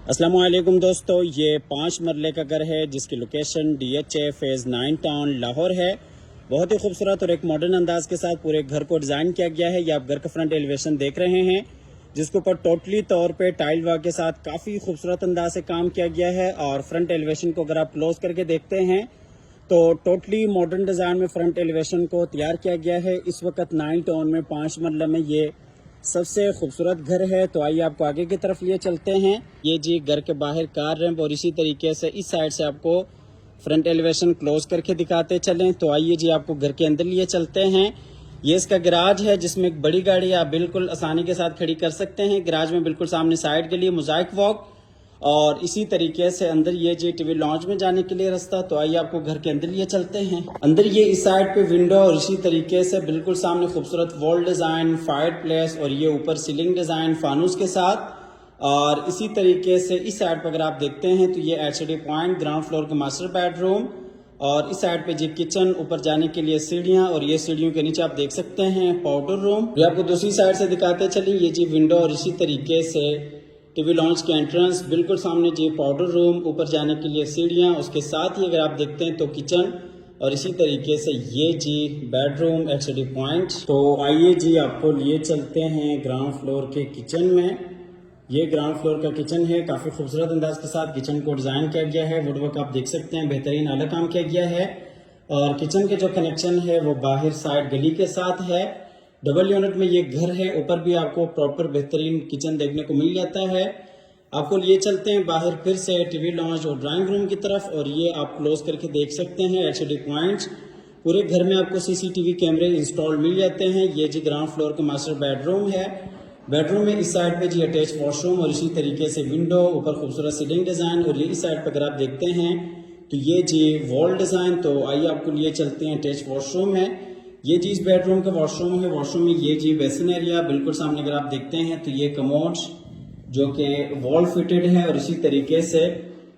अस्सलाम वालेकुम दोस्तों, ये 5 मरले का घर है जिसकी location DHA phase 9 town Lahore है। बहुत ही खूबसूरत और एक मॉडर्न अंदाज के साथ पूरे घर को डिज़ाइन किया गया है। ये आप घर का फ्रंट एलिवेशन देख रहे हैं जिसके ऊपर टोटली तौर पे टाइल वर्क के साथ काफ़ी खूबसूरत अंदाज से काम किया गया है। और फ्रंट एलिवेशन को अगर आप क्लोज करके देखते हैं तो टोटली मॉडर्न डिज़ाइन में फ्रंट एलिवेशन को तैयार किया गया है। इस वक्त 9 टाउन में 5 मरला में ये सबसे खूबसूरत घर है। तो आइए आपको आगे की तरफ लिए चलते हैं। ये जी घर के बाहर कार रैंप और इसी तरीके से इस साइड से आपको फ्रंट एलिवेशन क्लोज करके दिखाते चलें। तो आइए जी आपको घर के अंदर लिए चलते हैं। ये इसका गैराज है जिसमें एक बड़ी गाड़ी आप बिल्कुल आसानी के साथ खड़ी कर सकते हैं। गैराज में बिल्कुल सामने साइड के लिए मोज़ाइक वॉक और इसी तरीके से अंदर ये जी टीवी लॉन्च में जाने के लिए रास्ता। तो आइए आपको घर के अंदर लिए चलते हैं। अंदर ये इस साइड पे विंडो और इसी तरीके से बिल्कुल सामने खूबसूरत वॉल डिजाइन, फायर प्लेस और ये ऊपर सीलिंग डिजाइन फानूस के साथ। और इसी तरीके से इस साइड पर अगर आप देखते हैं तो ये HUD पॉइंट ग्राउंड फ्लोर का मास्टर बेडरूम और इस साइड पे जी किचन, ऊपर जाने के लिए सीढ़ियां और ये सीढ़ियों के नीचे आप देख सकते हैं पाउडर रूम। ये आपको दूसरी साइड से दिखाते चलिए। ये जी विंडो और इसी तरीके से टीवी लॉन्च के एंट्रेंस, बिल्कुल सामने जी पाउडर रूम, ऊपर जाने के लिए सीढ़ियां, उसके साथ ही अगर आप देखते हैं तो किचन और इसी तरीके से ये जी बेडरूम HUD पॉइंट। तो आइए जी आपको लिए चलते हैं ग्राउंड फ्लोर के किचन में। ये ग्राउंड फ्लोर का किचन है। काफ़ी खूबसूरत अंदाज के साथ किचन को डिज़ाइन किया गया है। वुडवर्क आप देख सकते हैं, बेहतरीन आला काम किया गया है। और किचन के जो कनेक्शन है वो बाहर साइड गली के साथ है। डबल यूनिट में ये घर है। ऊपर भी आपको प्रॉपर बेहतरीन किचन देखने को मिल जाता है। आपको लिए चलते हैं बाहर फिर से टीवी लॉन्च और ड्राइंग रूम की तरफ और ये आप क्लोज करके देख सकते हैं HUD पॉइंट्स। पूरे घर में आपको CCTV कैमरे इंस्टॉल मिल जाते हैं। ये जी ग्राउंड फ्लोर का मास्टर बेडरूम है। बेडरूम में इस साइड पे जी अटैच वॉशरूम और इसी तरीके से विंडो, ऊपर खूबसूरत सीलिंग डिज़ाइन और ये इस साइड पर अगर आप देखते हैं तो ये जी वॉल डिज़ाइन। तो आइए आपको लिए चलते हैं अटैच वॉशरूम है। ये जी इस बेडरूम का वॉशरूम है। वॉशरूम में ये जी बेसिन एरिया, बिल्कुल सामने अगर आप देखते हैं तो ये कमोड जो कि वॉल फिटेड है और इसी तरीके से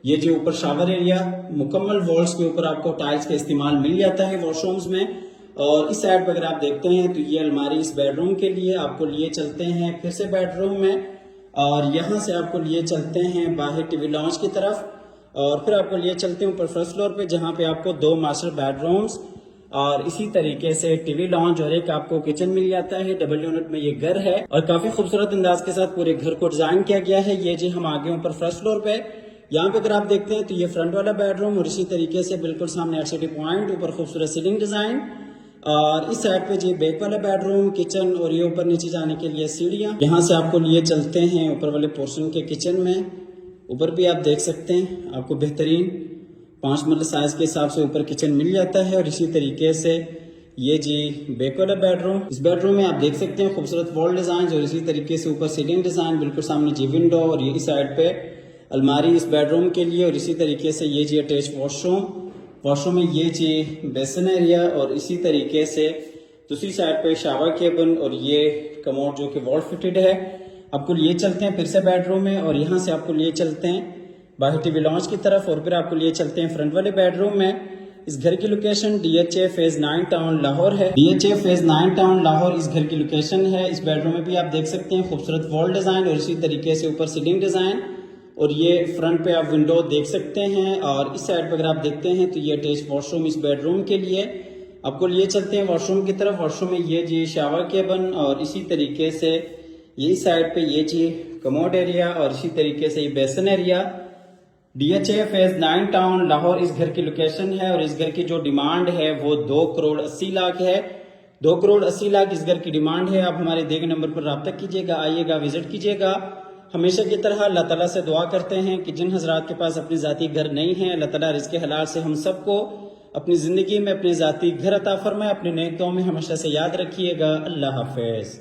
ये जो ऊपर शावर एरिया, मुकम्मल वॉल्स के ऊपर आपको टाइल्स का इस्तेमाल मिल जाता है वॉशरूम्स में। और इस साइड पर अगर आप देखते हैं तो ये अलमारी इस बेडरूम के लिए। आपको लिए चलते हैं फिर से बेडरूम में और यहाँ से आपको लिए चलते हैं बाहर टीवी लॉन्च की तरफ और फिर आपको लिए चलते हैं ऊपर फर्स्ट फ्लोर पे जहाँ पे आपको 2 मास्टर बेडरूम्स और इसी तरीके से टीवी लॉन्च और एक आपको किचन मिल जाता है। डबल यूनिट में ये घर है और काफी खूबसूरत अंदाज के साथ पूरे घर को डिजाइन किया गया है। ये जी हम आगे ऊपर फर्स्ट फ्लोर पे, यहाँ पे अगर आप देखते हैं तो ये फ्रंट वाला बेडरूम और इसी तरीके से बिल्कुल सामने HUD पॉइंट, ऊपर खूबसूरत सीलिंग डिजाइन और इस साइड पे जी बैक वाला बेडरूम, किचन और ये ऊपर नीचे जाने के लिए सीढ़ियां। यहाँ से आपको लिए चलते हैं ऊपर वाले पोर्शन के किचन में। ऊपर भी आप देख सकते हैं आपको बेहतरीन 5 मरला साइज के हिसाब से ऊपर किचन मिल जाता है। और इसी तरीके से ये जी बैक वाला बेडरूम, इस बेडरूम में आप देख सकते हैं खूबसूरत वॉल डिजाइन और इसी तरीके से ऊपर सीलिंग डिजाइन, बिल्कुल सामने जी विंडो और ये इस साइड पे अलमारी इस बेडरूम के लिए और इसी तरीके से ये जी अटैच वॉशरूम में ये जी बेसिन एरिया और इसी तरीके से दूसरी साइड पे शावर केबिन और ये कमोड जो कि वॉल फिटेड है। आपको लिए चलते हैं फिर से बेडरूम में और यहाँ से आपको लिए चलते हैं बाहर टीवी लॉन्च की तरफ और फिर आपको लिए चलते हैं फ्रंट वाले बेडरूम में। इस घर की location DHA phase 9 town Lahore है। DHA फेज़ 9 टाउन लाहौर इस घर की लोकेशन है। इस बेडरूम में भी आप देख सकते हैं खूबसूरत वॉल डिजाइन और इसी तरीके से ऊपर सीलिंग डिजाइन और ये फ्रंट पे आप विंडो देख सकते हैं। और इस साइड पे अगर आप देखते हैं तो ये अटैच वॉशरूम इस बेडरूम के लिए। आपको लिए चलते हैं वॉशरूम की तरफ। वॉशरूम में ये जी शावर केबिन और इसी तरीके से ये साइड पे ये जी कमोड एरिया और इसी तरीके से ये basin area. DHA phase 9 town Lahore इस घर की लोकेशन है और इस घर की जो डिमांड है वो 2 करोड़ 80 लाख है। 2 करोड़ 80 लाख इस घर की डिमांड है। आप हमारे दिए गए नंबर पर रब्ता कीजिएगा, आइएगा, विजिट कीजिएगा। हमेशा की तरह अल्लाह ताला से दुआ करते हैं कि जिन हजरात के पास अपनी ज़ाती घर नहीं है, अल्लाह ताला रिज़्क़े हलाल से हम सबको अपनी ज़िंदगी में अपने ज़ाती घर अता फरमाए। अपने नेक दुआओं में हमेशा से याद रखिएगा। अल्लाह हाफ़िज़।